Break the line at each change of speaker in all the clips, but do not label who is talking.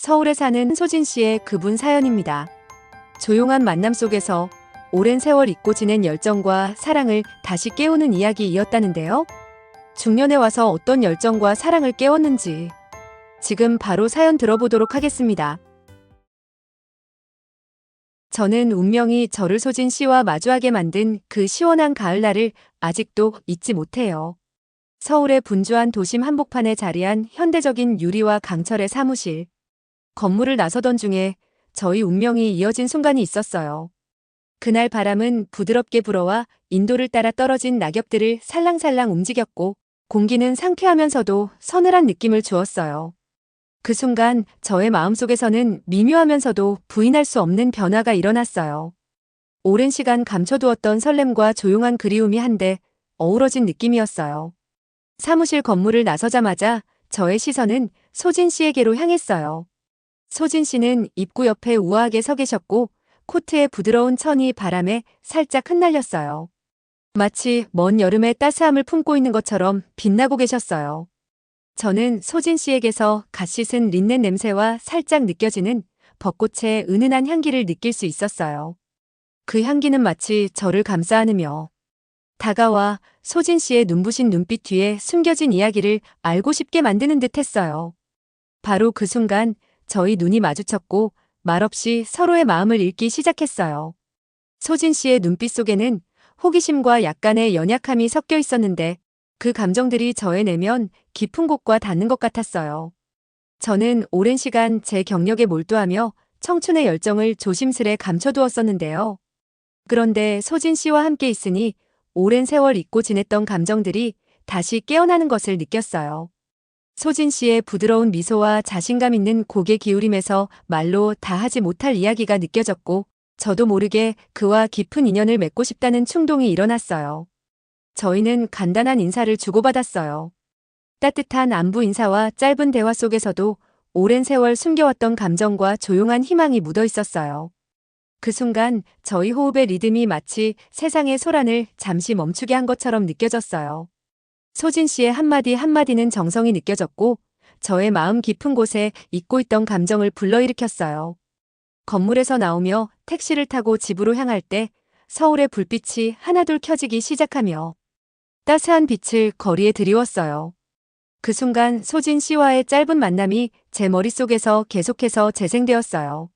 서울에 사는 소진 씨의 그분 사연입니다. 조용한 만남 속에서 오랜 세월 잊고 지낸 열정과 사랑을 다시 깨우는 이야기이었다는데요. 중년에 와서 어떤 열정과 사랑을 깨웠는지 지금 바로 사연 들어보도록 하겠습니다. 저는 운명이 저를 소진 씨와 마주하게 만든 그 시원한 가을날을 아직도 잊지 못해요. 서울의 분주한 도심 한복판에 자리한 현대적인 유리와 강철의 사무실. 건물을 나서던 중에 저희 운명이 이어진 순간이 있었어요. 그날 바람은 부드럽게 불어와 인도를 따라 떨어진 낙엽들을 살랑살랑 움직였고 공기는 상쾌하면서도 서늘한 느낌을 주었어요. 그 순간 저의 마음속에서는 미묘하면서도 부인할 수 없는 변화가 일어났어요. 오랜 시간 감춰두었던 설렘과 조용한 그리움이 한데 어우러진 느낌이었어요. 사무실 건물을 나서자마자 저의 시선은 소진 씨에게로 향했어요. 소진 씨는 입구 옆에 우아하게 서 계셨고 코트의 부드러운 천이 바람에 살짝 흩날렸어요. 마치 먼 여름의 따스함을 품고 있는 것처럼 빛나고 계셨어요. 저는 소진 씨에게서 갓 씻은 린넨 냄새와 살짝 느껴지는 벚꽃의 은은한 향기를 느낄 수 있었어요. 그 향기는 마치 저를 감싸 안으며 다가와 소진 씨의 눈부신 눈빛 뒤에 숨겨진 이야기를 알고 싶게 만드는 듯 했어요. 바로 그 순간 저희 눈이 마주쳤고 말없이 서로의 마음을 읽기 시작했어요. 소진 씨의 눈빛 속에는 호기심과 약간의 연약함이 섞여 있었는데 그 감정들이 저의 내면 깊은 곳과 닿는 것 같았어요. 저는 오랜 시간 제 경력에 몰두하며 청춘의 열정을 조심스레 감춰두었었는데요. 그런데 소진 씨와 함께 있으니 오랜 세월 잊고 지냈던 감정들이 다시 깨어나는 것을 느꼈어요. 소진 씨의 부드러운 미소와 자신감 있는 고개 기울임에서 말로 다 하지 못할 이야기가 느껴졌고 저도 모르게 그와 깊은 인연을 맺고 싶다는 충동이 일어났어요. 저희는 간단한 인사를 주고받았어요. 따뜻한 안부 인사와 짧은 대화 속에서도 오랜 세월 숨겨왔던 감정과 조용한 희망이 묻어 있었어요. 그 순간 저희 호흡의 리듬이 마치 세상의 소란을 잠시 멈추게 한 것처럼 느껴졌어요. 소진 씨의 한마디 한마디는 정성이 느껴졌고 저의 마음 깊은 곳에 잊고 있던 감정을 불러일으켰어요. 건물에서 나오며 택시를 타고 집으로 향할 때 서울의 불빛이 하나둘 켜지기 시작하며 따스한 빛을 거리에 드리웠어요. 그 순간 소진 씨와의 짧은 만남이 제 머릿속에서 계속해서 재생되었어요.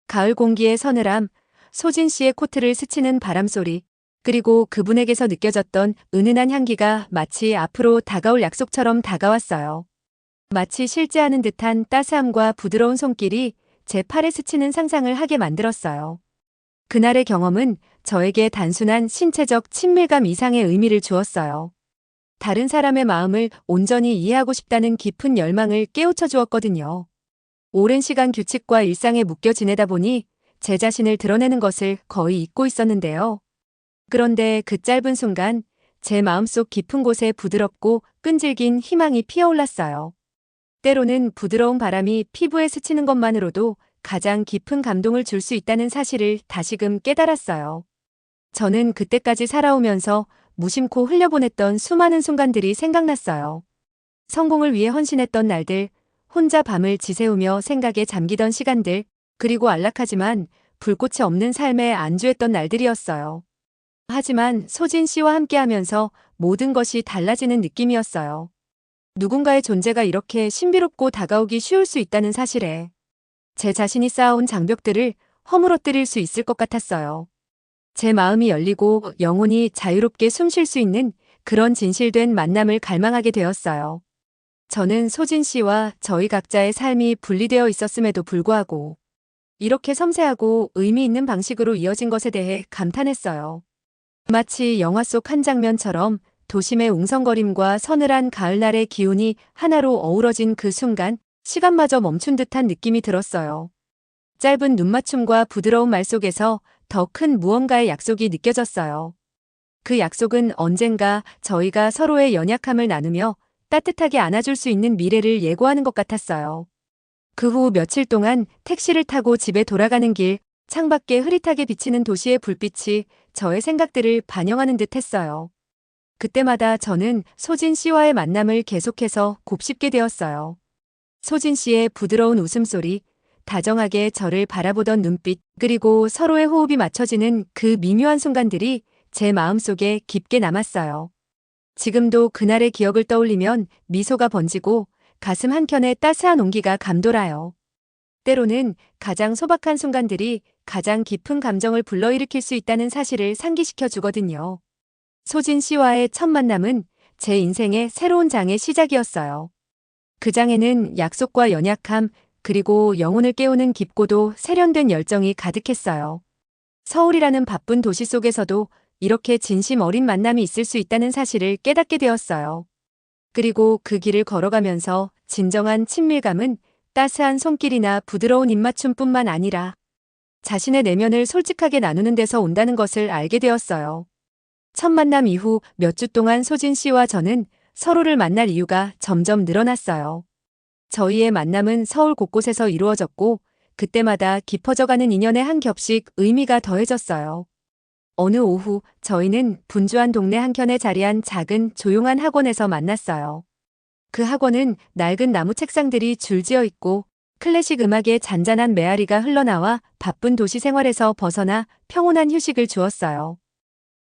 가을 공기의 서늘함, 소진 씨의 코트를 스치는 바람소리, 그리고 그분에게서 느껴졌던 은은한 향기가 마치 앞으로 다가올 약속처럼 다가왔어요. 마치 실제하는 듯한 따스함과 부드러운 손길이 제 팔에 스치는 상상을 하게 만들었어요. 그날의 경험은 저에게 단순한 신체적 친밀감 이상의 의미를 주었어요. 다른 사람의 마음을 온전히 이해하고 싶다는 깊은 열망을 깨우쳐 주었거든요. 오랜 시간 규칙과 일상에 묶여 지내다 보니 제 자신을 드러내는 것을 거의 잊고 있었는데요. 그런데 그 짧은 순간 제 마음속 깊은 곳에 부드럽고 끈질긴 희망이 피어올랐어요. 때로는 부드러운 바람이 피부에 스치는 것만으로도 가장 깊은 감동을 줄 수 있다는 사실을 다시금 깨달았어요. 저는 그때까지 살아오면서 무심코 흘려보냈던 수많은 순간들이 생각났어요. 성공을 위해 헌신했던 날들, 혼자 밤을 지새우며 생각에 잠기던 시간들, 그리고 안락하지만 불꽃이 없는 삶에 안주했던 날들이었어요. 하지만 소진 씨와 함께하면서 모든 것이 달라지는 느낌이었어요. 누군가의 존재가 이렇게 신비롭고 다가오기 쉬울 수 있다는 사실에 제 자신이 쌓아온 장벽들을 허물어뜨릴 수 있을 것 같았어요. 제 마음이 열리고 영혼이 자유롭게 숨 쉴 수 있는 그런 진실된 만남을 갈망하게 되었어요. 저는 소진 씨와 저희 각자의 삶이 분리되어 있었음에도 불구하고 이렇게 섬세하고 의미 있는 방식으로 이어진 것에 대해 감탄했어요. 마치 영화 속 한 장면처럼 도심의 웅성거림과 서늘한 가을날의 기운이 하나로 어우러진 그 순간 시간마저 멈춘 듯한 느낌이 들었어요. 짧은 눈맞춤과 부드러운 말 속에서 더 큰 무언가의 약속이 느껴졌어요. 그 약속은 언젠가 저희가 서로의 연약함을 나누며 따뜻하게 안아줄 수 있는 미래를 예고하는 것 같았어요. 그 후 며칠 동안 택시를 타고 집에 돌아가는 길, 창밖에 흐릿하게 비치는 도시의 불빛이 저의 생각들을 반영하는 듯 했어요. 그때마다 저는 소진 씨와의 만남을 계속해서 곱씹게 되었어요. 소진 씨의 부드러운 웃음소리, 다정하게 저를 바라보던 눈빛, 그리고 서로의 호흡이 맞춰지는 그 미묘한 순간들이 제 마음속에 깊게 남았어요. 지금도 그날의 기억을 떠올리면 미소가 번지고 가슴 한켠에 따스한 온기가 감돌아요. 때로는 가장 소박한 순간들이 가장 깊은 감정을 불러일으킬 수 있다는 사실을 상기시켜 주거든요. 소진 씨와의 첫 만남은 제 인생의 새로운 장의 시작이었어요. 그 장에는 약속과 연약함, 그리고 영혼을 깨우는 깊고도 세련된 열정이 가득했어요. 서울이라는 바쁜 도시 속에서도 이렇게 진심 어린 만남이 있을 수 있다는 사실을 깨닫게 되었어요. 그리고 그 길을 걸어가면서 진정한 친밀감은 따스한 손길이나 부드러운 입맞춤뿐만 아니라 자신의 내면을 솔직하게 나누는 데서 온다는 것을 알게 되었어요. 첫 만남 이후 몇 주 동안 소진 씨와 저는 서로를 만날 이유가 점점 늘어났어요. 저희의 만남은 서울 곳곳에서 이루어졌고 그때마다 깊어져가는 인연의 한 겹씩 의미가 더해졌어요. 어느 오후 저희는 분주한 동네 한켠에 자리한 작은 조용한 학원에서 만났어요. 그 학원은 낡은 나무 책상들이 줄지어 있고 클래식 음악의 잔잔한 메아리가 흘러나와 바쁜 도시 생활에서 벗어나 평온한 휴식을 주었어요.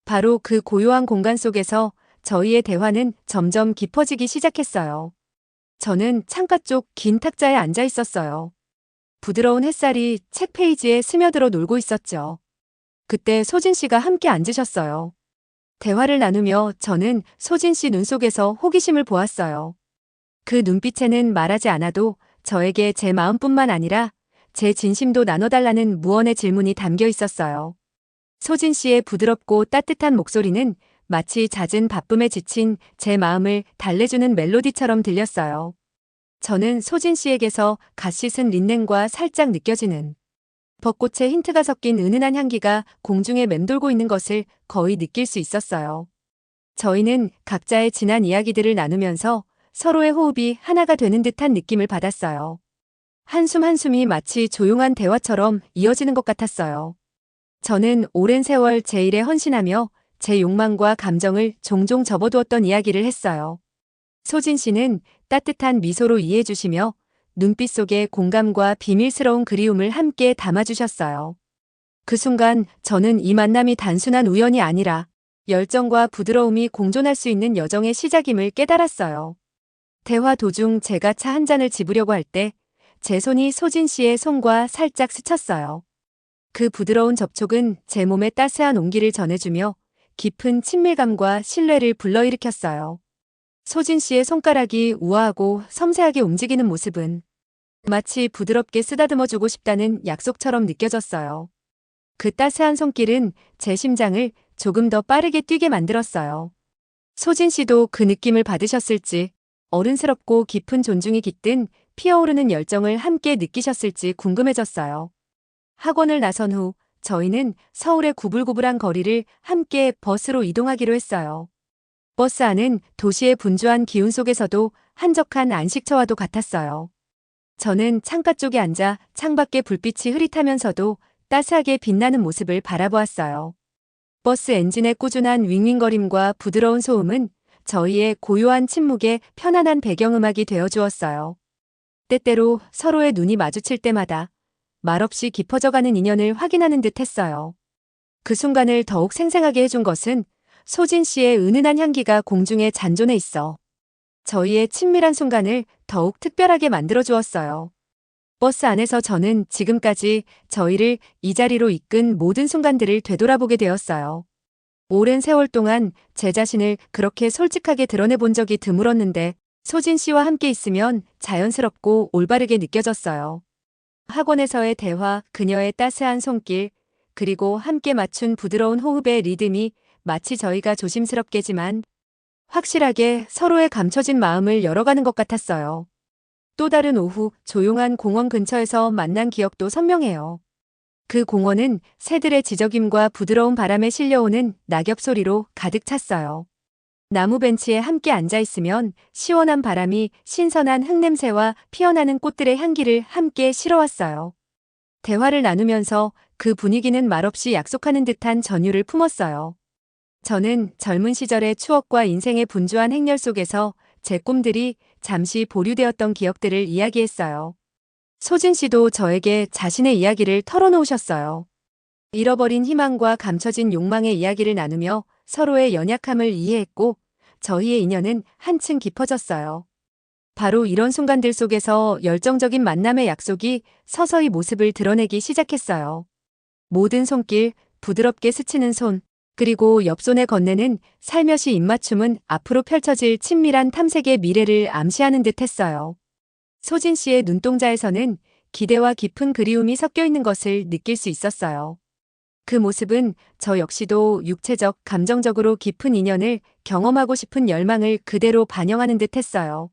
바로 그 고요한 공간 속에서 저희의 대화는 점점 깊어지기 시작했어요. 저는 창가 쪽 긴 탁자에 앉아 있었어요. 부드러운 햇살이 책 페이지에 스며들어 놀고 있었죠. 그때 소진 씨가 함께 앉으셨어요. 대화를 나누며 저는 소진 씨 눈 속에서 호기심을 보았어요. 그 눈빛에는 말하지 않아도 저에게 제 마음뿐만 아니라 제 진심도 나눠달라는 무언의 질문이 담겨 있었어요. 소진 씨의 부드럽고 따뜻한 목소리는 마치 잦은 바쁨에 지친 제 마음을 달래주는 멜로디처럼 들렸어요. 저는 소진 씨에게서 갓 씻은 린넨과 살짝 느껴지는 벚꽃의 힌트가 섞인 은은한 향기가 공중에 맴돌고 있는 것을 거의 느낄 수 있었어요. 저희는 각자의 지난 이야기들을 나누면서 서로의 호흡이 하나가 되는 듯한 느낌을 받았어요. 한숨 한숨이 마치 조용한 대화처럼 이어지는 것 같았어요. 저는 오랜 세월 제 일에 헌신하며 제 욕망과 감정을 종종 접어두었던 이야기를 했어요. 소진 씨는 따뜻한 미소로 이해해 주시며 눈빛 속에 공감과 비밀스러운 그리움을 함께 담아주셨어요. 그 순간 저는 이 만남이 단순한 우연이 아니라 열정과 부드러움이 공존할 수 있는 여정의 시작임을 깨달았어요. 대화 도중 제가 차 한 잔을 집으려고 할 때 제 손이 소진 씨의 손과 살짝 스쳤어요. 그 부드러운 접촉은 제 몸에 따스한 온기를 전해주며 깊은 친밀감과 신뢰를 불러일으켰어요. 소진 씨의 손가락이 우아하고 섬세하게 움직이는 모습은 마치 부드럽게 쓰다듬어주고 싶다는 약속처럼 느껴졌어요. 그 따스한 손길은 제 심장을 조금 더 빠르게 뛰게 만들었어요. 소진 씨도 그 느낌을 받으셨을지, 어른스럽고 깊은 존중이 깃든 피어오르는 열정을 함께 느끼셨을지 궁금해졌어요. 학원을 나선 후 저희는 서울의 구불구불한 거리를 함께 버스로 이동하기로 했어요. 버스 안은 도시의 분주한 기운 속에서도 한적한 안식처와도 같았어요. 저는 창가 쪽에 앉아 창밖의 불빛이 흐릿하면서도 따스하게 빛나는 모습을 바라보았어요. 버스 엔진의 꾸준한 윙윙거림과 부드러운 소음은 저희의 고요한 침묵에 편안한 배경음악이 되어주었어요. 때때로 서로의 눈이 마주칠 때마다 말없이 깊어져가는 인연을 확인하는 듯 했어요. 그 순간을 더욱 생생하게 해준 것은 소진 씨의 은은한 향기가 공중에 잔존해 있어 저희의 친밀한 순간을 더욱 특별하게 만들어 주었어요. 버스 안에서 저는 지금까지 저희를 이 자리로 이끈 모든 순간들을 되돌아보게 되었어요. 오랜 세월 동안 제 자신을 그렇게 솔직하게 드러내 본 적이 드물었는데 소진 씨와 함께 있으면 자연스럽고 올바르게 느껴졌어요. 학원에서의 대화, 그녀의 따스한 손길, 그리고 함께 맞춘 부드러운 호흡의 리듬이 마치 저희가 조심스럽게지만 확실하게 서로의 감춰진 마음을 열어가는 것 같았어요. 또 다른 오후 조용한 공원 근처에서 만난 기억도 선명해요. 그 공원은 새들의 지저귐과 부드러운 바람에 실려오는 낙엽 소리로 가득 찼어요. 나무 벤치에 함께 앉아있으면 시원한 바람이 신선한 흙냄새와 피어나는 꽃들의 향기를 함께 실어왔어요. 대화를 나누면서 그 분위기는 말없이 약속하는 듯한 전율을 품었어요. 저는 젊은 시절의 추억과 인생의 분주한 행렬 속에서 제 꿈들이 잠시 보류되었던 기억들을 이야기했어요. 소진 씨도 저에게 자신의 이야기를 털어놓으셨어요. 잃어버린 희망과 감춰진 욕망의 이야기를 나누며 서로의 연약함을 이해했고 저희의 인연은 한층 깊어졌어요. 바로 이런 순간들 속에서 열정적인 만남의 약속이 서서히 모습을 드러내기 시작했어요. 모든 손길, 부드럽게 스치는 손, 그리고 옆손에 건네는 살며시 입맞춤은 앞으로 펼쳐질 친밀한 탐색의 미래를 암시하는 듯 했어요. 소진 씨의 눈동자에서는 기대와 깊은 그리움이 섞여 있는 것을 느낄 수 있었어요. 그 모습은 저 역시도 육체적, 감정적으로 깊은 인연을 경험하고 싶은 열망을 그대로 반영하는 듯 했어요.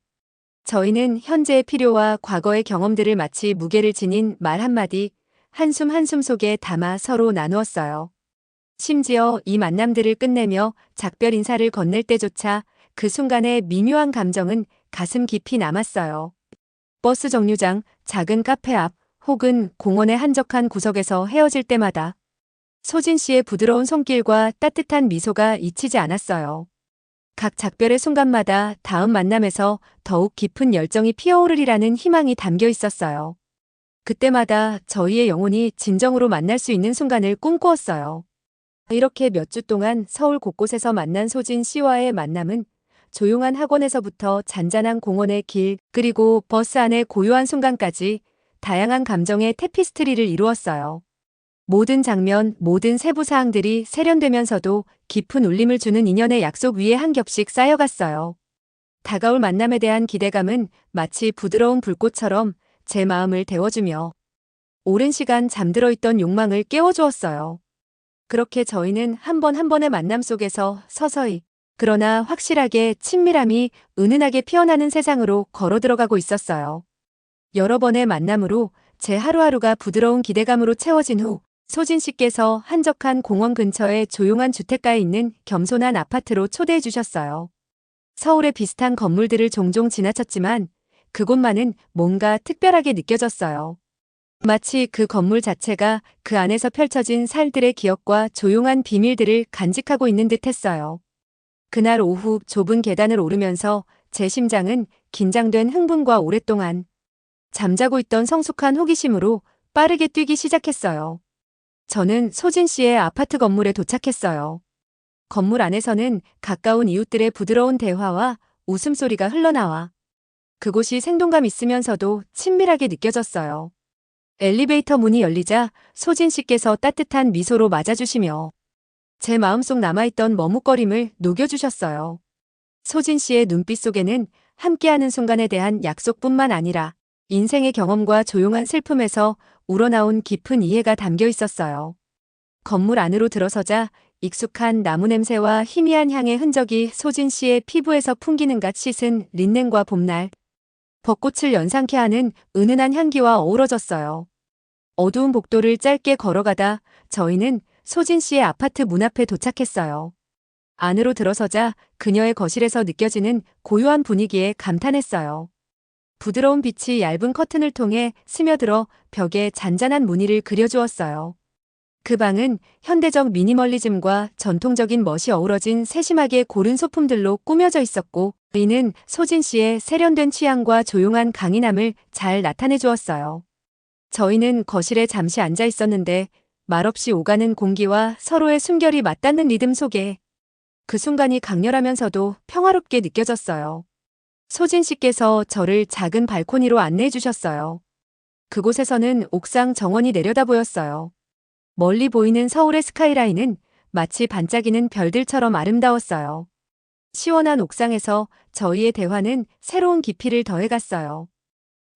저희는 현재의 필요와 과거의 경험들을 마치 무게를 지닌 말 한마디, 한숨 한숨 속에 담아 서로 나누었어요. 심지어 이 만남들을 끝내며 작별 인사를 건넬 때조차 그 순간의 미묘한 감정은 가슴 깊이 남았어요. 버스 정류장, 작은 카페 앞, 혹은 공원의 한적한 구석에서 헤어질 때마다 소진 씨의 부드러운 손길과 따뜻한 미소가 잊히지 않았어요. 각 작별의 순간마다 다음 만남에서 더욱 깊은 열정이 피어오르리라는 희망이 담겨 있었어요. 그때마다 저희의 영혼이 진정으로 만날 수 있는 순간을 꿈꾸었어요. 이렇게 몇 주 동안 서울 곳곳에서 만난 소진 씨와의 만남은 조용한 학원에서부터 잔잔한 공원의 길, 그리고 버스 안의 고요한 순간까지 다양한 감정의 테피스트리를 이루었어요. 모든 장면, 모든 세부 사항들이 세련되면서도 깊은 울림을 주는 인연의 약속 위에 한 겹씩 쌓여갔어요. 다가올 만남에 대한 기대감은 마치 부드러운 불꽃처럼 제 마음을 데워주며 오랜 시간 잠들어 있던 욕망을 깨워주었어요. 그렇게 저희는 한 번 한 번의 만남 속에서 서서히, 그러나 확실하게 친밀함이 은은하게 피어나는 세상으로 걸어 들어가고 있었어요. 여러 번의 만남으로 제 하루하루가 부드러운 기대감으로 채워진 후 소진 씨께서 한적한 공원 근처의 조용한 주택가에 있는 겸손한 아파트로 초대해 주셨어요. 서울의 비슷한 건물들을 종종 지나쳤지만 그곳만은 뭔가 특별하게 느껴졌어요. 마치 그 건물 자체가 그 안에서 펼쳐진 살들의 기억과 조용한 비밀들을 간직하고 있는 듯 했어요. 그날 오후 좁은 계단을 오르면서 제 심장은 긴장된 흥분과 오랫동안 잠자고 있던 성숙한 호기심으로 빠르게 뛰기 시작했어요. 저는 소진 씨의 아파트 건물에 도착했어요. 건물 안에서는 가까운 이웃들의 부드러운 대화와 웃음소리가 흘러나와 그곳이 생동감 있으면서도 친밀하게 느껴졌어요. 엘리베이터 문이 열리자 소진 씨께서 따뜻한 미소로 맞아주시며 제 마음속 남아있던 머뭇거림을 녹여주셨어요. 소진 씨의 눈빛 속에는 함께하는 순간에 대한 약속뿐만 아니라 인생의 경험과 조용한 슬픔에서 우러나온 깊은 이해가 담겨 있었어요. 건물 안으로 들어서자 익숙한 나무 냄새와 희미한 향의 흔적이 소진 씨의 피부에서 풍기는 갓 씻은 린넨과 봄날, 벚꽃을 연상케 하는 은은한 향기와 어우러졌어요. 어두운 복도를 짧게 걸어가다 저희는 소진 씨의 아파트 문 앞에 도착했어요. 안으로 들어서자 그녀의 거실에서 느껴지는 고요한 분위기에 감탄했어요. 부드러운 빛이 얇은 커튼을 통해 스며들어 벽에 잔잔한 무늬를 그려주었어요. 그 방은 현대적 미니멀리즘과 전통적인 멋이 어우러진 세심하게 고른 소품들로 꾸며져 있었고 이는 소진 씨의 세련된 취향과 조용한 강인함을 잘 나타내 주었어요. 저희는 거실에 잠시 앉아 있었는데 말없이 오가는 공기와 서로의 숨결이 맞닿는 리듬 속에 그 순간이 강렬하면서도 평화롭게 느껴졌어요. 소진 씨께서 저를 작은 발코니로 안내해 주셨어요. 그곳에서는 옥상 정원이 내려다 보였어요. 멀리 보이는 서울의 스카이라인은 마치 반짝이는 별들처럼 아름다웠어요. 시원한 옥상에서 저희의 대화는 새로운 깊이를 더해갔어요.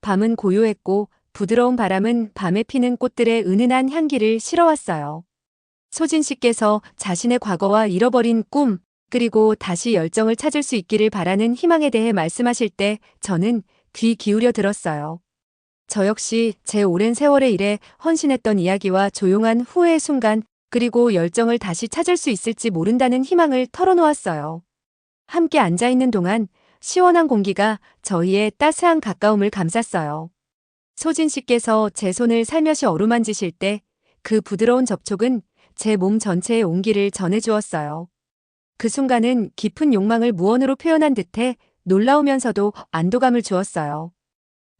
밤은 고요했고 부드러운 바람은 밤에 피는 꽃들의 은은한 향기를 실어왔어요. 소진 씨께서 자신의 과거와 잃어버린 꿈, 그리고 다시 열정을 찾을 수 있기를 바라는 희망에 대해 말씀하실 때 저는 귀 기울여 들었어요. 저 역시 제 오랜 세월의 일에 헌신했던 이야기와 조용한 후회의 순간, 그리고 열정을 다시 찾을 수 있을지 모른다는 희망을 털어놓았어요. 함께 앉아있는 동안 시원한 공기가 저희의 따스한 가까움을 감쌌어요. 소진 씨께서 제 손을 살며시 어루만지실 때 그 부드러운 접촉은 제 몸 전체에 온기를 전해주었어요. 그 순간은 깊은 욕망을 무언으로 표현한 듯해 놀라우면서도 안도감을 주었어요.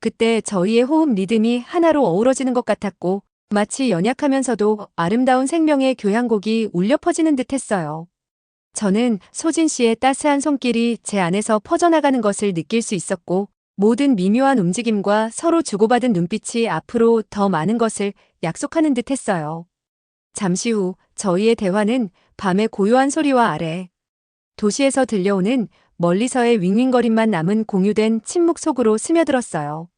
그때 저희의 호흡 리듬이 하나로 어우러지는 것 같았고 마치 연약하면서도 아름다운 생명의 교향곡이 울려 퍼지는 듯 했어요. 저는 소진 씨의 따스한 손길이 제 안에서 퍼져나가는 것을 느낄 수 있었고 모든 미묘한 움직임과 서로 주고받은 눈빛이 앞으로 더 많은 것을 약속하는 듯 했어요. 잠시 후 저희의 대화는 밤의 고요한 소리와 아래 도시에서 들려오는 멀리서의 윙윙거림만 남은 공유된 침묵 속으로 스며들었어요.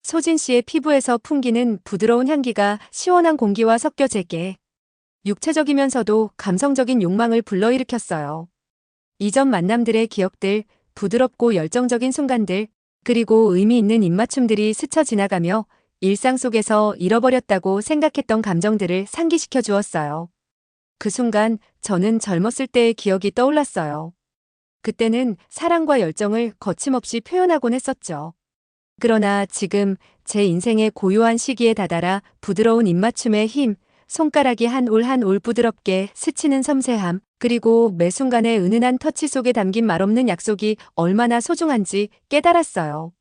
소진 씨의 피부에서 풍기는 부드러운 향기가 시원한 공기와 섞여 제게 육체적이면서도 감성적인 욕망을 불러일으켰어요. 이전 만남들의 기억들, 부드럽고 열정적인 순간들, 그리고 의미 있는 입맞춤들이 스쳐 지나가며 일상 속에서 잃어버렸다고 생각했던 감정들을 상기시켜 주었어요. 그 순간 저는 젊었을 때의 기억이 떠올랐어요. 그때는 사랑과 열정을 거침없이 표현하곤 했었죠. 그러나 지금 제 인생의 고요한 시기에 다다라 부드러운 입맞춤의 힘, 손가락이 한 올 한 올 부드럽게 스치는 섬세함, 그리고 매 순간의 은은한 터치 속에 담긴 말없는 약속이 얼마나 소중한지 깨달았어요.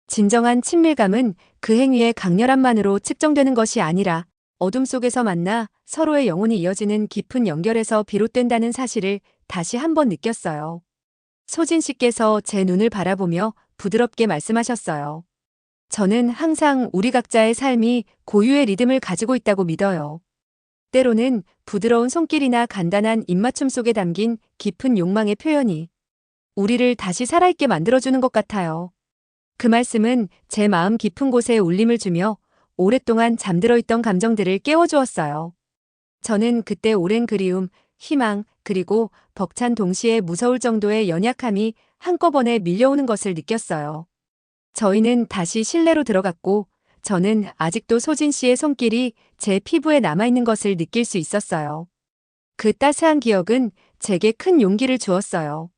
진정한 친밀감은 그 행위의 강렬함만으로 측정되는 것이 아니라 어둠 속에서 만나 서로의 영혼이 이어지는 깊은 연결에서 비롯된다는 사실을 다시 한번 느꼈어요. 소진 씨께서 제 눈을 바라보며 부드럽게 말씀하셨어요. 저는 항상 우리 각자의 삶이 고유의 리듬을 가지고 있다고 믿어요. 때로는 부드러운 손길이나 간단한 입맞춤 속에 담긴 깊은 욕망의 표현이 우리를 다시 살아있게 만들어주는 것 같아요. 그 말씀은 제 마음 깊은 곳에 울림을 주며 오랫동안 잠들어 있던 감정들을 깨워주었어요. 저는 그때 오랜 그리움, 희망, 그리고 벅찬 동시에 무서울 정도의 연약함이 한꺼번에 밀려오는 것을 느꼈어요. 저희는 다시 실내로 들어갔고 저는 아직도 소진 씨의 손길이 제 피부에 남아있는 것을 느낄 수 있었어요. 그 따스한 기억은 제게 큰 용기를 주었어요.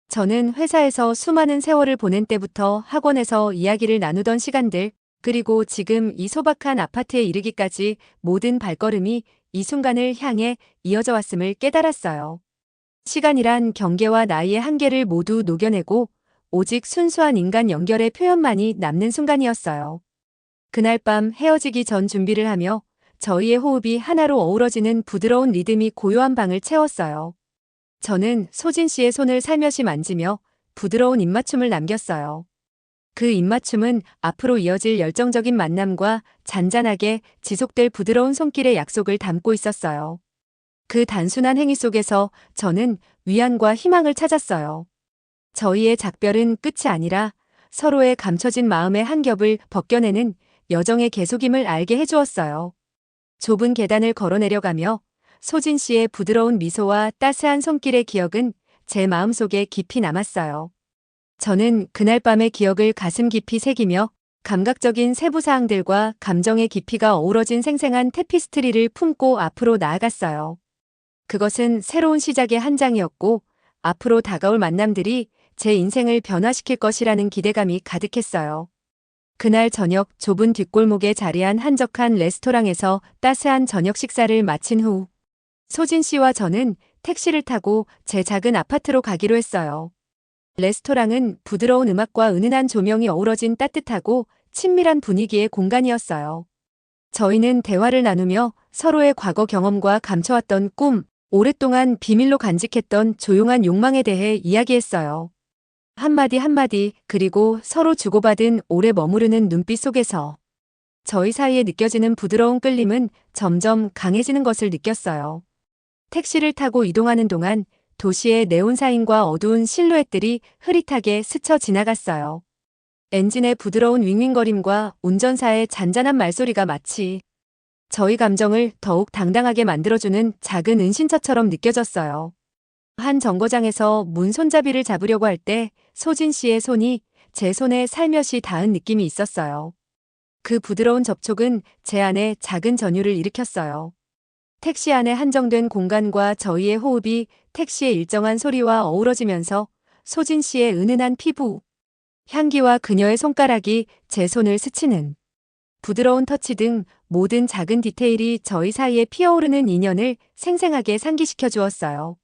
저는 회사에서 수많은 세월을 보낸 때부터 학원에서 이야기를 나누던 시간들, 그리고 지금 이 소박한 아파트에 이르기까지 모든 발걸음이 이 순간을 향해 이어져 왔음을 깨달았어요. 시간이란 경계와 나이의 한계를 모두 녹여내고 오직 순수한 인간 연결의 표현만이 남는 순간이었어요. 그날 밤 헤어지기 전 준비를 하며 저희의 호흡이 하나로 어우러지는 부드러운 리듬이 고요한 방을 채웠어요. 저는 소진 씨의 손을 살며시 만지며 부드러운 입맞춤을 남겼어요. 그 입맞춤은 앞으로 이어질 열정적인 만남과 잔잔하게 지속될 부드러운 손길의 약속을 담고 있었어요. 그 단순한 행위 속에서 저는 위안과 희망을 찾았어요. 저희의 작별은 끝이 아니라 서로의 감춰진 마음의 한 겹을 벗겨내는 여정의 계속임을 알게 해주었어요. 좁은 계단을 걸어 내려가며 소진 씨의 부드러운 미소와 따스한 손길의 기억은 제 마음속에 깊이 남았어요. 저는 그날 밤의 기억을 가슴 깊이 새기며 감각적인 세부사항들과 감정의 깊이가 어우러진 생생한 테피스트리를 품고 앞으로 나아갔어요. 그것은 새로운 시작의 한 장이었고 앞으로 다가올 만남들이 제 인생을 변화시킬 것이라는 기대감이 가득했어요. 그날 저녁 좁은 뒷골목에 자리한 한적한 레스토랑에서 따스한 저녁 식사를 마친 후 소진 씨와 저는 택시를 타고 제 작은 아파트로 가기로 했어요. 레스토랑은 부드러운 음악과 은은한 조명이 어우러진 따뜻하고 친밀한 분위기의 공간이었어요. 저희는 대화를 나누며 서로의 과거 경험과 감춰왔던 꿈, 오랫동안 비밀로 간직했던 조용한 욕망에 대해 이야기했어요. 한마디 한마디, 그리고 서로 주고받은 오래 머무르는 눈빛 속에서 저희 사이에 느껴지는 부드러운 끌림은 점점 강해지는 것을 느꼈어요. 택시를 타고 이동하는 동안 도시의 네온사인과 어두운 실루엣들이 흐릿하게 스쳐 지나갔어요. 엔진의 부드러운 윙윙거림과 운전사의 잔잔한 말소리가 마치 저희 감정을 더욱 당당하게 만들어주는 작은 은신처처럼 느껴졌어요. 한 정거장에서 문 손잡이를 잡으려고 할 때 소진 씨의 손이 제 손에 살며시 닿은 느낌이 있었어요. 그 부드러운 접촉은 제 안에 작은 전율을 일으켰어요. 택시 안의 한정된 공간과 저희의 호흡이 택시의 일정한 소리와 어우러지면서 소진 씨의 은은한 피부, 향기와 그녀의 손가락이 제 손을 스치는 부드러운 터치 등 모든 작은 디테일이 저희 사이에 피어오르는 인연을 생생하게 상기시켜 주었어요.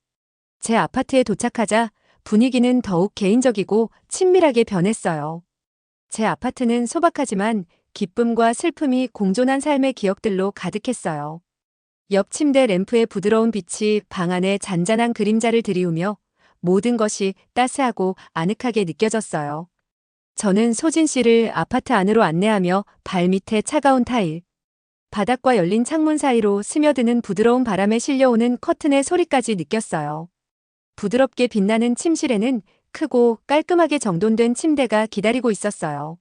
제 아파트에 도착하자 분위기는 더욱 개인적이고 친밀하게 변했어요. 제 아파트는 소박하지만 기쁨과 슬픔이 공존한 삶의 기억들로 가득했어요. 옆 침대 램프의 부드러운 빛이 방 안에 잔잔한 그림자를 드리우며 모든 것이 따스하고 아늑하게 느껴졌어요. 저는 소진 씨를 아파트 안으로 안내하며 발밑에 차가운 타일, 바닥과 열린 창문 사이로 스며드는 부드러운 바람에 실려오는 커튼의 소리까지 느꼈어요. 부드럽게 빛나는 침실에는 크고 깔끔하게 정돈된 침대가 기다리고 있었어요.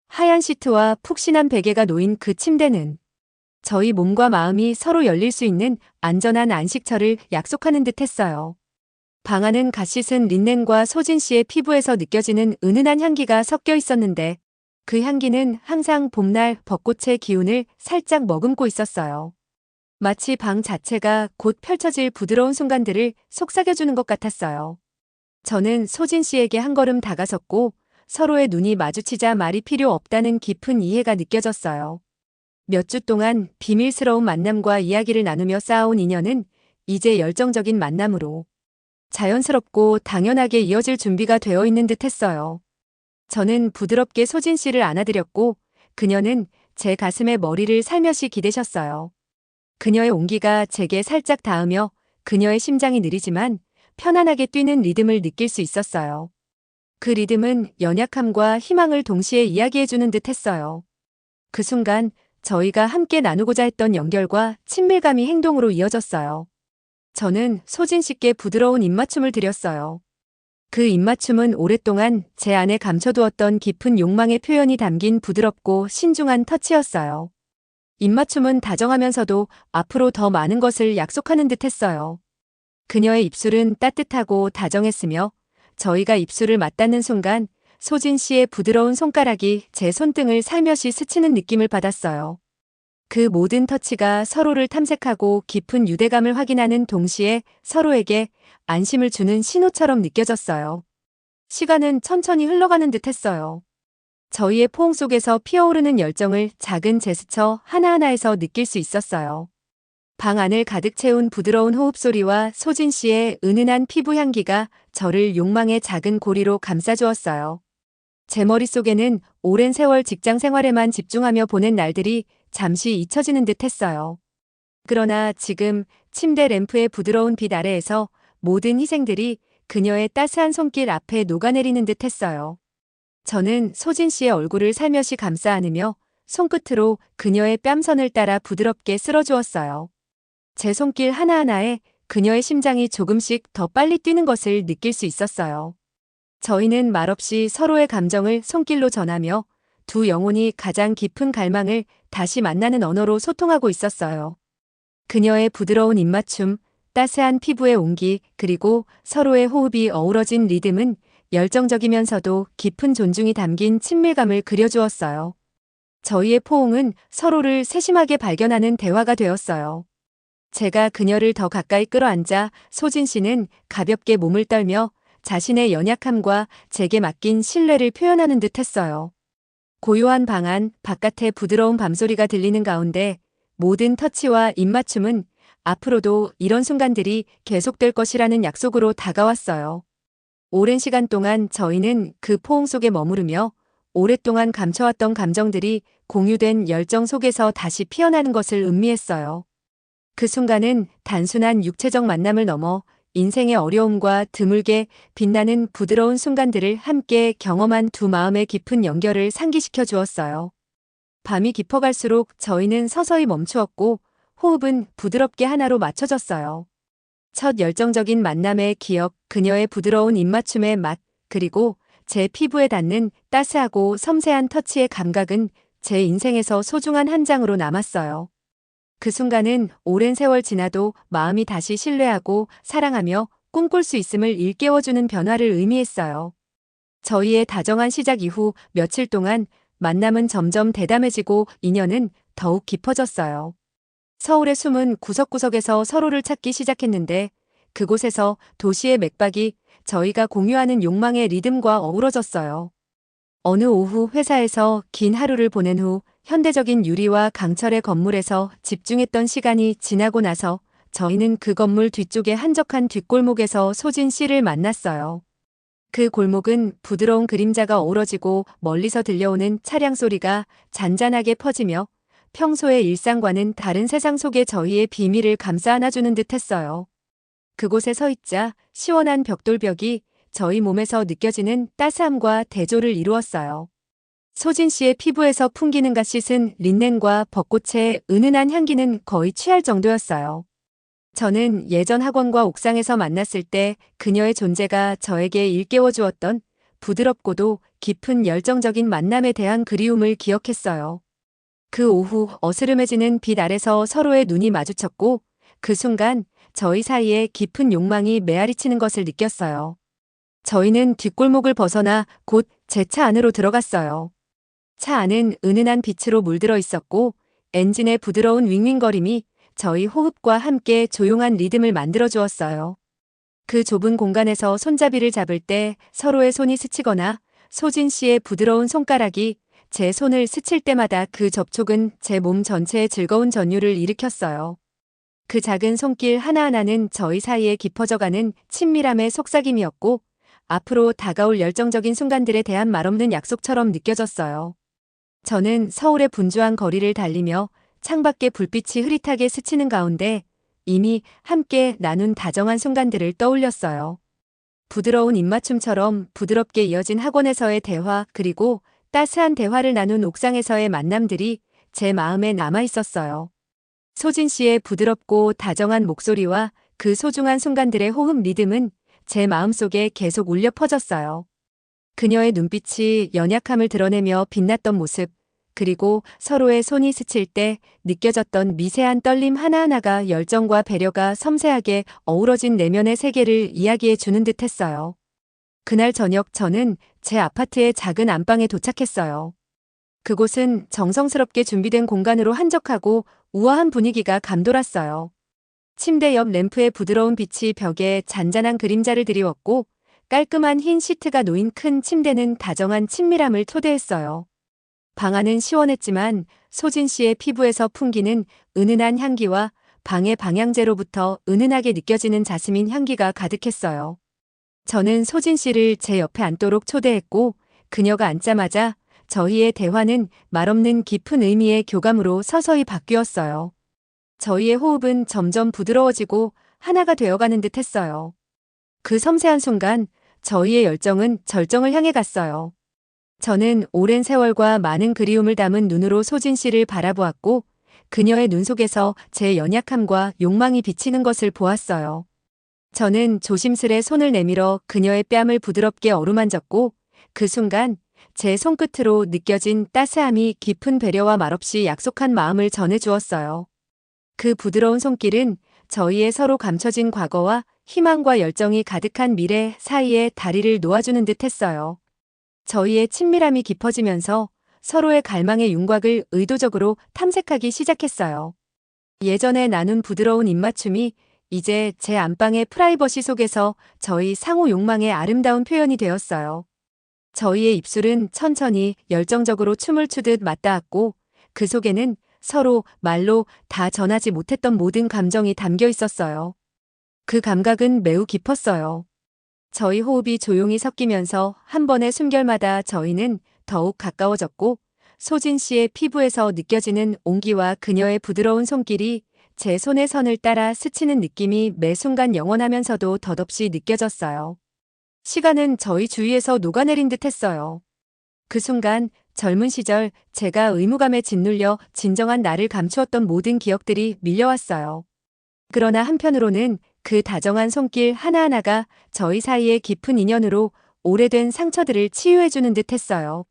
하얀 시트와 푹신한 베개가 놓인 그 침대는 저희 몸과 마음이 서로 열릴 수 있는 안전한 안식처를 약속하는 듯 했어요. 방 안은 갓 씻은 린넨과 소진 씨의 피부에서 느껴지는 은은한 향기가 섞여 있었는데 그 향기는 항상 봄날 벚꽃의 기운을 살짝 머금고 있었어요. 마치 방 자체가 곧 펼쳐질 부드러운 순간들을 속삭여주는 것 같았어요. 저는 소진 씨에게 한 걸음 다가섰고 서로의 눈이 마주치자 말이 필요 없다는 깊은 이해가 느껴졌어요. 몇 주 동안 비밀스러운 만남과 이야기를 나누며 쌓아온 인연은 이제 열정적인 만남으로 자연스럽고 당연하게 이어질 준비가 되어 있는 듯 했어요. 저는 부드럽게 소진 씨를 안아드렸고 그녀는 제 가슴에 머리를 살며시 기대셨어요. 그녀의 온기가 제게 살짝 닿으며 그녀의 심장이 느리지만 편안하게 뛰는 리듬을 느낄 수 있었어요. 그 리듬은 연약함과 희망을 동시에 이야기해주는 듯 했어요. 그 순간 저희가 함께 나누고자 했던 연결과 친밀감이 행동으로 이어졌어요. 저는 소진 씨께 부드러운 입맞춤을 드렸어요. 그 입맞춤은 오랫동안 제 안에 감춰두었던 깊은 욕망의 표현이 담긴 부드럽고 신중한 터치였어요. 입맞춤은 다정하면서도 앞으로 더 많은 것을 약속하는 듯 했어요. 그녀의 입술은 따뜻하고 다정했으며 저희가 입술을 맞닿는 순간 소진 씨의 부드러운 손가락이 제 손등을 살며시 스치는 느낌을 받았어요. 그 모든 터치가 서로를 탐색하고 깊은 유대감을 확인하는 동시에 서로에게 안심을 주는 신호처럼 느껴졌어요. 시간은 천천히 흘러가는 듯 했어요. 저희의 포옹 속에서 피어오르는 열정을 작은 제스처 하나하나에서 느낄 수 있었어요. 방 안을 가득 채운 부드러운 호흡 소리와 소진 씨의 은은한 피부 향기가 저를 욕망의 작은 고리로 감싸주었어요. 제 머릿속에는 오랜 세월 직장 생활에만 집중하며 보낸 날들이 잠시 잊혀지는 듯 했어요. 그러나 지금 침대 램프의 부드러운 빛 아래에서 모든 희생들이 그녀의 따스한 손길 앞에 녹아내리는 듯 했어요. 저는 소진 씨의 얼굴을 살며시 감싸 안으며 손끝으로 그녀의 뺨선을 따라 부드럽게 쓸어주었어요. 제 손길 하나하나에 그녀의 심장이 조금씩 더 빨리 뛰는 것을 느낄 수 있었어요. 저희는 말없이 서로의 감정을 손길로 전하며 두 영혼이 가장 깊은 갈망을 다시 만나는 언어로 소통하고 있었어요. 그녀의 부드러운 입맞춤, 따스한 피부의 온기, 그리고 서로의 호흡이 어우러진 리듬은 열정적이면서도 깊은 존중이 담긴 친밀감을 그려주었어요. 저희의 포옹은 서로를 세심하게 발견하는 대화가 되었어요. 제가 그녀를 더 가까이 끌어안자 소진 씨는 가볍게 몸을 떨며 자신의 연약함과 제게 맡긴 신뢰를 표현하는 듯 했어요. 고요한 방 안, 바깥의 부드러운 밤소리가 들리는 가운데 모든 터치와 입맞춤은 앞으로도 이런 순간들이 계속될 것이라는 약속으로 다가왔어요. 오랜 시간 동안 저희는 그 포옹 속에 머무르며 오랫동안 감춰왔던 감정들이 공유된 열정 속에서 다시 피어나는 것을 음미했어요. 그 순간은 단순한 육체적 만남을 넘어 인생의 어려움과 드물게 빛나는 부드러운 순간들을 함께 경험한 두 마음의 깊은 연결을 상기시켜 주었어요. 밤이 깊어갈수록 저희는 서서히 멈추었고 호흡은 부드럽게 하나로 맞춰졌어요. 첫 열정적인 만남의 기억, 그녀의 부드러운 입맞춤의 맛, 그리고 제 피부에 닿는 따스하고 섬세한 터치의 감각은 제 인생에서 소중한 한 장으로 남았어요. 그 순간은 오랜 세월 지나도 마음이 다시 신뢰하고 사랑하며 꿈꿀 수 있음을 일깨워주는 변화를 의미했어요. 저희의 다정한 시작 이후 며칠 동안 만남은 점점 대담해지고 인연은 더욱 깊어졌어요. 서울의 숨은 구석구석에서 서로를 찾기 시작했는데 그곳에서 도시의 맥박이 저희가 공유하는 욕망의 리듬과 어우러졌어요. 어느 오후 회사에서 긴 하루를 보낸 후 현대적인 유리와 강철의 건물에서 집중했던 시간이 지나고 나서 저희는 그 건물 뒤쪽의 한적한 뒷골목에서 소진 씨를 만났어요. 그 골목은 부드러운 그림자가 어우러지고 멀리서 들려오는 차량 소리가 잔잔하게 퍼지며 평소의 일상과는 다른 세상 속의 저희의 비밀을 감싸 안아주는 듯했어요. 그곳에 서 있자 시원한 벽돌벽이 저희 몸에서 느껴지는 따스함과 대조를 이루었어요. 소진 씨의 피부에서 풍기는 갓 씻은 린넨과 벚꽃의 은은한 향기는 거의 취할 정도였어요. 저는 예전 학원과 옥상에서 만났을 때 그녀의 존재가 저에게 일깨워 주었던 부드럽고도 깊은 열정적인 만남에 대한 그리움을 기억했어요. 그 오후 어스름해지는 빛 아래서 서로의 눈이 마주쳤고 그 순간 저희 사이에 깊은 욕망이 메아리치는 것을 느꼈어요. 저희는 뒷골목을 벗어나 곧 제 차 안으로 들어갔어요. 차 안은 은은한 빛으로 물들어 있었고 엔진의 부드러운 윙윙거림이 저희 호흡과 함께 조용한 리듬을 만들어 주었어요. 그 좁은 공간에서 손잡이를 잡을 때 서로의 손이 스치거나 소진 씨의 부드러운 손가락이 제 손을 스칠 때마다 그 접촉은 제 몸 전체에 즐거운 전율을 일으켰어요. 그 작은 손길 하나하나는 저희 사이에 깊어져가는 친밀함의 속삭임이었고 앞으로 다가올 열정적인 순간들에 대한 말없는 약속처럼 느껴졌어요. 저는 서울의 분주한 거리를 달리며 창밖에 불빛이 흐릿하게 스치는 가운데 이미 함께 나눈 다정한 순간들을 떠올렸어요. 부드러운 입맞춤처럼 부드럽게 이어진 학원에서의 대화 그리고 따스한 대화를 나눈 옥상에서의 만남들이 제 마음에 남아 있었어요. 소진 씨의 부드럽고 다정한 목소리와 그 소중한 순간들의 호흡 리듬은 제 마음속에 계속 울려 퍼졌어요. 그녀의 눈빛이 연약함을 드러내며 빛났던 모습, 그리고 서로의 손이 스칠 때 느껴졌던 미세한 떨림 하나하나가 열정과 배려가 섬세하게 어우러진 내면의 세계를 이야기해 주는 듯 했어요. 그날 저녁 저는 제 아파트의 작은 안방에 도착했어요. 그곳은 정성스럽게 준비된 공간으로 한적하고 우아한 분위기가 감돌았어요. 침대 옆 램프의 부드러운 빛이 벽에 잔잔한 그림자를 드리웠고 깔끔한 흰 시트가 놓인 큰 침대는 다정한 친밀함을 초대했어요. 방 안은 시원했지만 소진 씨의 피부에서 풍기는 은은한 향기와 방의 방향제로부터 은은하게 느껴지는 자스민 향기가 가득했어요. 저는 소진 씨를 제 옆에 앉도록 초대했고 그녀가 앉자마자 저희의 대화는 말없는 깊은 의미의 교감으로 서서히 바뀌었어요. 저희의 호흡은 점점 부드러워지고 하나가 되어가는 듯 했어요. 그 섬세한 순간 저희의 열정은 절정을 향해 갔어요. 저는 오랜 세월과 많은 그리움을 담은 눈으로 소진 씨를 바라보았고 그녀의 눈 속에서 제 연약함과 욕망이 비치는 것을 보았어요. 저는 조심스레 손을 내밀어 그녀의 뺨을 부드럽게 어루만졌고 그 순간 제 손끝으로 느껴진 따스함이 깊은 배려와 말없이 약속한 마음을 전해주었어요. 그 부드러운 손길은 저희의 서로 감춰진 과거와 희망과 열정이 가득한 미래 사이에 다리를 놓아주는 듯 했어요. 저희의 친밀함이 깊어지면서 서로의 갈망의 윤곽을 의도적으로 탐색하기 시작했어요. 예전에 나눈 부드러운 입맞춤이 이제 제 안방의 프라이버시 속에서 저희 상호 욕망의 아름다운 표현이 되었어요. 저희의 입술은 천천히 열정적으로 춤을 추듯 맞닿았고 그 속에는 서로 말로 다 전하지 못했던 모든 감정이 담겨 있었어요. 그 감각은 매우 깊었어요. 저희 호흡이 조용히 섞이면서 한 번의 숨결마다 저희는 더욱 가까워졌고 소진 씨의 피부에서 느껴지는 온기와 그녀의 부드러운 손길이 제 손의 선을 따라 스치는 느낌이 매 순간 영원하면서도 덧없이 느껴졌어요. 시간은 저희 주위에서 녹아내린 듯 했어요. 그 순간 젊은 시절 제가 의무감에 짓눌려 진정한 나를 감추었던 모든 기억들이 밀려왔어요. 그러나 한편으로는 그 다정한 손길 하나하나가 저희 사이의 깊은 인연으로 오래된 상처들을 치유해주는 듯 했어요.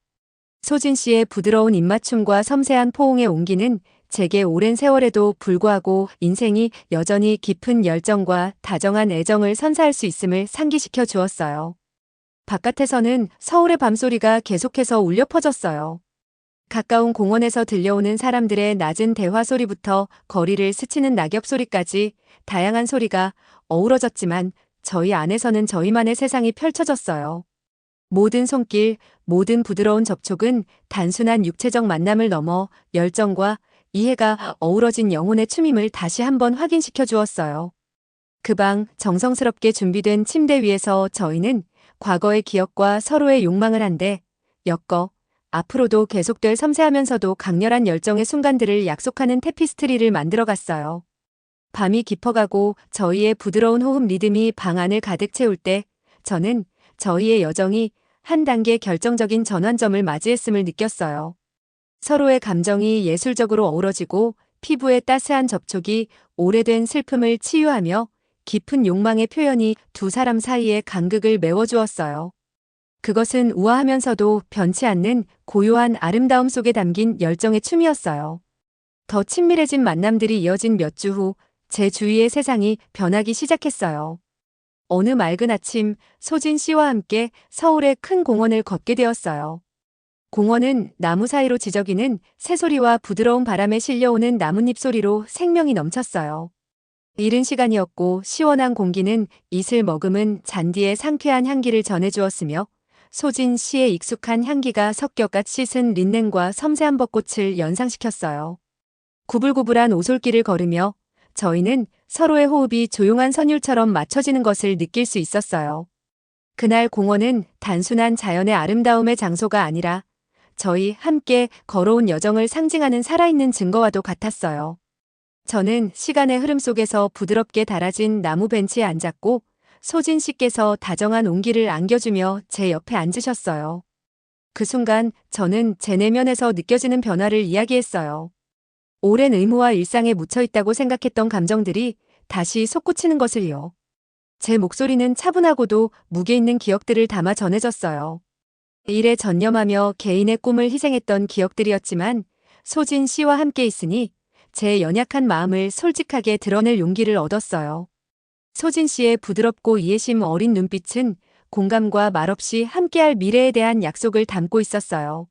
소진 씨의 부드러운 입맞춤과 섬세한 포옹의 온기는 제게 오랜 세월에도 불구하고 인생이 여전히 깊은 열정과 다정한 애정을 선사할 수 있음을 상기시켜 주었어요. 바깥에서는 서울의 밤소리가 계속해서 울려 퍼졌어요. 가까운 공원에서 들려오는 사람들의 낮은 대화 소리부터 거리를 스치는 낙엽 소리까지 다양한 소리가 어우러졌지만 저희 안에서는 저희만의 세상이 펼쳐졌어요. 모든 손길, 모든 부드러운 접촉은 단순한 육체적 만남을 넘어 열정과 이해가 어우러진 영혼의 춤임을 다시 한번 확인시켜 주었어요. 그 방 정성스럽게 준비된 침대 위에서 저희는 과거의 기억과 서로의 욕망을 한데 엮어 앞으로도 계속될 섬세하면서도 강렬한 열정의 순간들을 약속하는 테피스트리를 만들어갔어요. 밤이 깊어가고 저희의 부드러운 호흡 리듬이 방 안을 가득 채울 때 저는 저희의 여정이 한 단계 결정적인 전환점을 맞이했음을 느꼈어요. 서로의 감정이 예술적으로 어우러지고 피부의 따스한 접촉이 오래된 슬픔을 치유하며 깊은 욕망의 표현이 두 사람 사이의 간극을 메워주었어요. 그것은 우아하면서도 변치 않는 고요한 아름다움 속에 담긴 열정의 춤이었어요. 더 친밀해진 만남들이 이어진 몇 주 후 제 주위의 세상이 변하기 시작했어요. 어느 맑은 아침 소진 씨와 함께 서울의 큰 공원을 걷게 되었어요. 공원은 나무 사이로 지저귀는 새소리와 부드러운 바람에 실려오는 나뭇잎 소리로 생명이 넘쳤어요. 이른 시간이었고 시원한 공기는 이슬 머금은 잔디의 상쾌한 향기를 전해주었으며 소진 씨의 익숙한 향기가 섞여 갓 씻은 린넨과 섬세한 벚꽃을 연상시켰어요. 구불구불한 오솔길을 걸으며 저희는 서로의 호흡이 조용한 선율처럼 맞춰지는 것을 느낄 수 있었어요. 그날 공원은 단순한 자연의 아름다움의 장소가 아니라 저희 함께 걸어온 여정을 상징하는 살아있는 증거와도 같았어요. 저는 시간의 흐름 속에서 부드럽게 달아진 나무 벤치에 앉았고 소진 씨께서 다정한 온기를 안겨주며 제 옆에 앉으셨어요. 그 순간 저는 제 내면에서 느껴지는 변화를 이야기했어요. 오랜 의무와 일상에 묻혀있다고 생각했던 감정들이 다시 솟구치는 것을요. 제 목소리는 차분하고도 무게 있는 기억들을 담아 전해졌어요. 일에 전념하며 개인의 꿈을 희생했던 기억들이었지만 소진 씨와 함께 있으니 제 연약한 마음을 솔직하게 드러낼 용기를 얻었어요. 소진 씨의 부드럽고 이해심 어린 눈빛은 공감과 말없이 함께할 미래에 대한 약속을 담고 있었어요.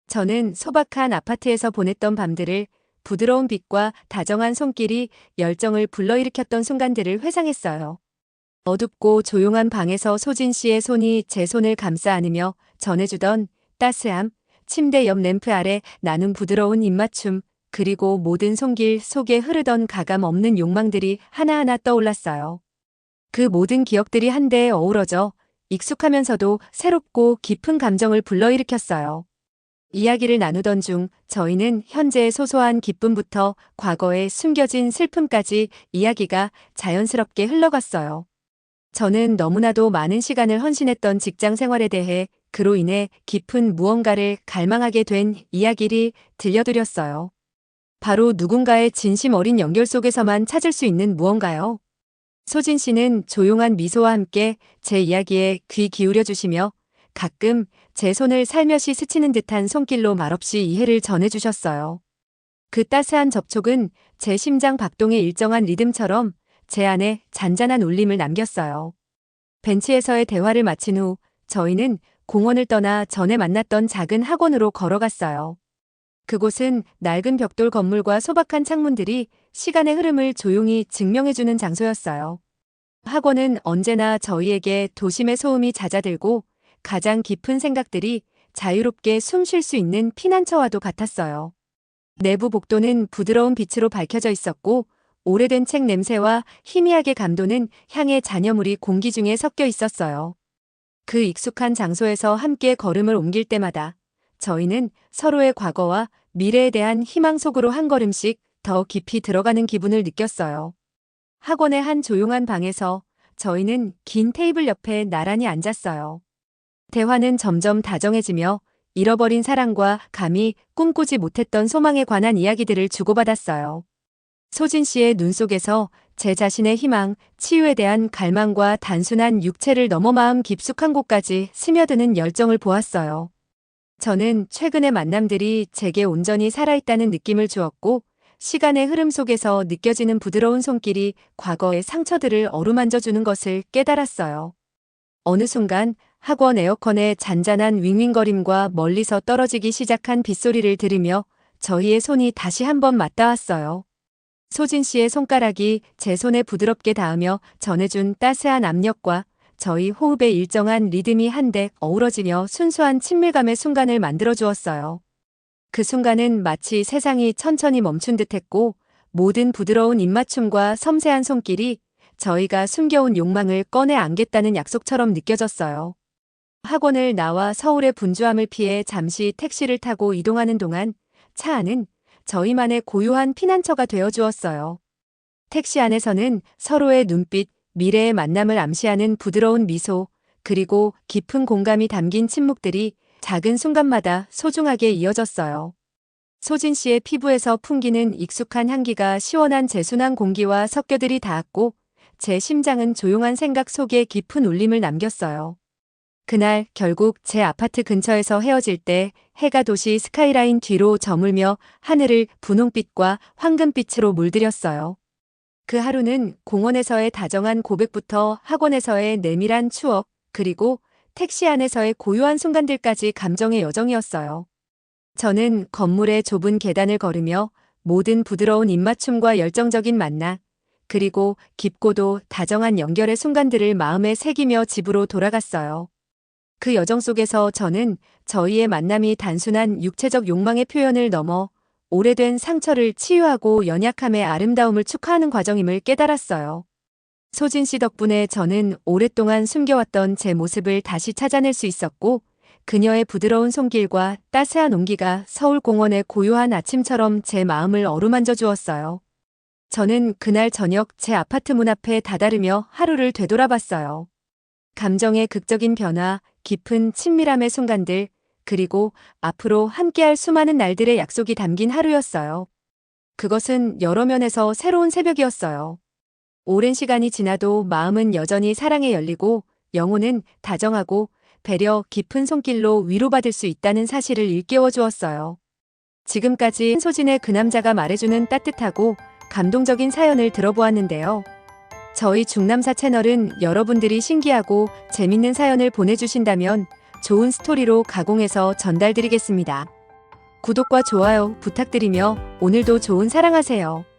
저는 소박한 아파트에서 보냈던 밤들을 부드러운 빛과 다정한 손길이 열정을 불러일으켰던 순간들을 회상했어요. 어둡고 조용한 방에서 소진 씨의 손이 제 손을 감싸 안으며 전해주던 따스함, 침대 옆 램프 아래 나눈 부드러운 입맞춤, 그리고 모든 손길 속에 흐르던 가감 없는 욕망들이 하나하나 떠올랐어요. 그 모든 기억들이 한데에 어우러져 익숙하면서도 새롭고 깊은 감정을 불러일으켰어요. 이야기를 나누던 중 저희는 현재의 소소한 기쁨부터 과거에 숨겨진 슬픔까지 이야기가 자연스럽게 흘러갔어요. 저는 너무나도 많은 시간을 헌신했던 직장 생활에 대해 그로 인해 깊은 무언가를 갈망하게 된 이야기를 들려드렸어요. 바로 누군가의 진심 어린 연결 속에서만 찾을 수 있는 무언가요. 소진 씨는 조용한 미소와 함께 제 이야기에 귀 기울여 주시며 가끔 제 손을 살며시 스치는 듯한 손길로 말없이 이해를 전해주셨어요. 그 따스한 접촉은 제 심장 박동의 일정한 리듬처럼 제 안에 잔잔한 울림을 남겼어요. 벤치에서의 대화를 마친 후 저희는 공원을 떠나 전에 만났던 작은 학원으로 걸어갔어요. 그곳은 낡은 벽돌 건물과 소박한 창문들이 시간의 흐름을 조용히 증명해주는 장소였어요. 학원은 언제나 저희에게 도심의 소음이 잦아들고 가장 깊은 생각들이 자유롭게 숨 쉴 수 있는 피난처와도 같았어요. 내부 복도는 부드러운 빛으로 밝혀져 있었고 오래된 책 냄새와 희미하게 감도는 향의 잔여물이 공기 중에 섞여 있었어요. 그 익숙한 장소에서 함께 걸음을 옮길 때마다 저희는 서로의 과거와 미래에 대한 희망 속으로 한 걸음씩 더 깊이 들어가는 기분을 느꼈어요. 학원의 한 조용한 방에서 저희는 긴 테이블 옆에 나란히 앉았어요. 대화는 점점 다정해지며 잃어버린 사랑과 감히 꿈꾸지 못했던 소망에 관한 이야기들을 주고받았어요. 소진 씨의 눈 속에서 제 자신의 희망, 치유에 대한 갈망과 단순한 육체를 넘어 마음 깊숙한 곳까지 스며드는 열정을 보았어요. 저는 최근의 만남들이 제게 온전히 살아있다는 느낌을 주었고 시간의 흐름 속에서 느껴지는 부드러운 손길이 과거의 상처들을 어루만져 주는 것을 깨달았어요. 어느 순간 학원 에어컨의 잔잔한 윙윙거림과 멀리서 떨어지기 시작한 빗소리를 들으며 저희의 손이 다시 한번 맞닿았어요. 소진 씨의 손가락이 제 손에 부드럽게 닿으며 전해준 따스한 압력과 저희 호흡의 일정한 리듬이 한데 어우러지며 순수한 친밀감의 순간을 만들어 주었어요. 그 순간은 마치 세상이 천천히 멈춘 듯했고 모든 부드러운 입맞춤과 섬세한 손길이 저희가 숨겨온 욕망을 꺼내 안겠다는 약속처럼 느껴졌어요. 학원을 나와 서울의 분주함을 피해 잠시 택시를 타고 이동하는 동안 차 안은 저희만의 고요한 피난처가 되어 주었어요. 택시 안에서는 서로의 눈빛, 미래의 만남을 암시하는 부드러운 미소, 그리고 깊은 공감이 담긴 침묵들이 작은 순간마다 소중하게 이어졌어요. 소진 씨의 피부에서 풍기는 익숙한 향기가 시원한 제순한 공기와 섞여들이 닿았고, 제 심장은 조용한 생각 속에 깊은 울림을 남겼어요. 그날 결국 제 아파트 근처에서 헤어질 때 해가 도시 스카이라인 뒤로 저물며 하늘을 분홍빛과 황금빛으로 물들였어요. 그 하루는 공원에서의 다정한 고백부터 학원에서의 내밀한 추억, 그리고 택시 안에서의 고요한 순간들까지 감정의 여정이었어요. 저는 건물의 좁은 계단을 걸으며 모든 부드러운 입맞춤과 열정적인 만나, 그리고 깊고도 다정한 연결의 순간들을 마음에 새기며 집으로 돌아갔어요. 그 여정 속에서 저는 저희의 만남이 단순한 육체적 욕망의 표현을 넘어 오래된 상처를 치유하고 연약함의 아름다움을 축하하는 과정임을 깨달았어요. 소진 씨 덕분에 저는 오랫동안 숨겨왔던 제 모습을 다시 찾아낼 수 있었고, 그녀의 부드러운 손길과 따스한 온기가 서울 공원의 고요한 아침처럼 제 마음을 어루만져 주었어요. 저는 그날 저녁 제 아파트 문 앞에 다다르며 하루를 되돌아봤어요. 감정의 극적인 변화, 깊은 친밀함의 순간들, 그리고 앞으로 함께할 수많은 날들의 약속이 담긴 하루였어요. 그것은 여러 면에서 새로운 새벽이었어요. 오랜 시간이 지나도 마음은 여전히 사랑에 열리고, 영혼은 다정하고 배려 깊은 손길로 위로받을 수 있다는 사실을 일깨워 주었어요. 지금까지 소진의 그 남자가 말해주는 따뜻하고 감동적인 사연을 들어보았는데요. 저희 중남사 채널은 여러분들이 신기하고 재밌는 사연을 보내주신다면 좋은 스토리로 가공해서 전달드리겠습니다. 구독과 좋아요 부탁드리며 오늘도 좋은 사랑하세요.